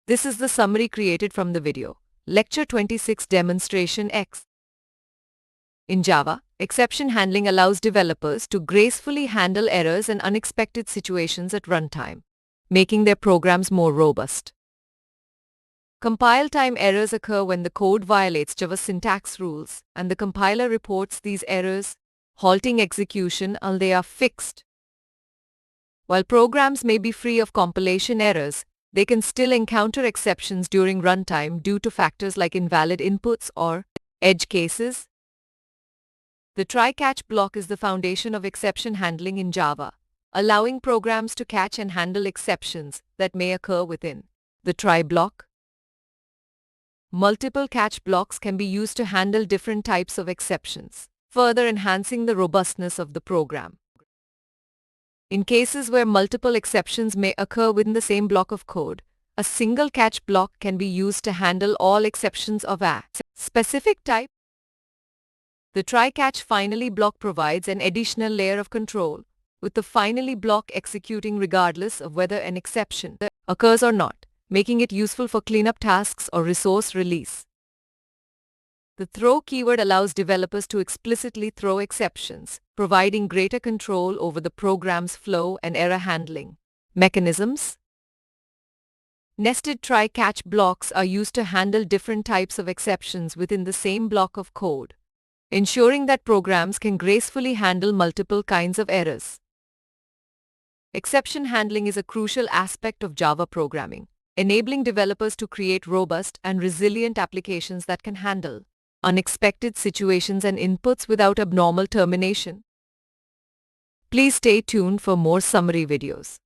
This is the summary created from the video. Lecture 26 Demonstration X. In Java, exception handling allows developers to gracefully handle errors and unexpected situations at runtime, making their programs more robust. Compile time errors occur when the code violates Java syntax rules, and the compiler reports these errors, halting execution until they are fixed. While programs may be free of compilation errors, they can still encounter exceptions during runtime due to factors like invalid inputs or edge cases. The try-catch block is the foundation of exception handling in Java, allowing programs to catch and handle exceptions that may occur within the try block. Multiple catch blocks can be used to handle different types of exceptions, further enhancing the robustness of the program. In cases where multiple exceptions may occur within the same block of code, a single catch block can be used to handle all exceptions of a specific type. The try-catch finally block provides an additional layer of control, with the finally block executing regardless of whether an exception occurs or not, making it useful for cleanup tasks or resource release. The throw keyword allows developers to explicitly throw exceptions, providing greater control over the program's flow and error handling mechanisms. Nested try-catch blocks are used to handle different types of exceptions within the same block of code, ensuring that programs can gracefully handle multiple kinds of errors. Exception handling is a crucial aspect of Java programming, enabling developers to create robust and resilient applications that can handle unexpected situations and inputs without abnormal termination. Please stay tuned for more summary videos.